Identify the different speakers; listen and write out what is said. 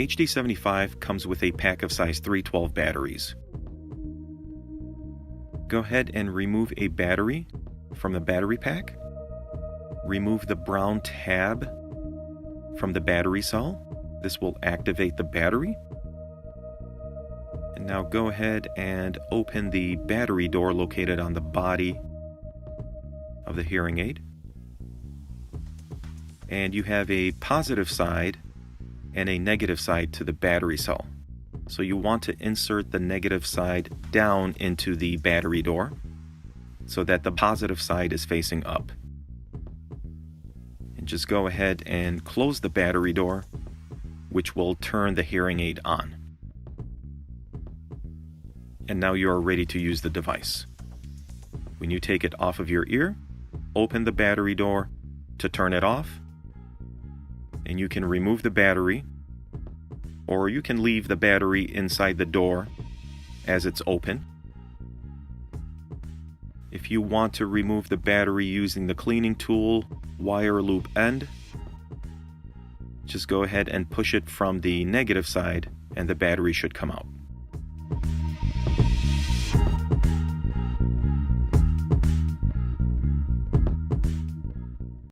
Speaker 1: The HD75 comes with a pack of size 312 batteries. Go ahead and remove a battery from the battery pack. Remove the brown tab from the battery cell. This will activate the battery. And now go ahead and open the battery door located on the body of the hearing aid. And you have a positive side and a negative side to the battery cell. So you want to insert the negative side down into the battery door so that the positive side is facing up. And just go ahead and close the battery door, which will turn the hearing aid on. And now you are ready to use the device. When you take it off of your ear, open the battery door to turn it off, and you can remove the battery, or you can leave the battery inside the door as it's open. If you want to remove the battery using the cleaning tool wire loop end, just go ahead and push it from the negative side and the battery should come out.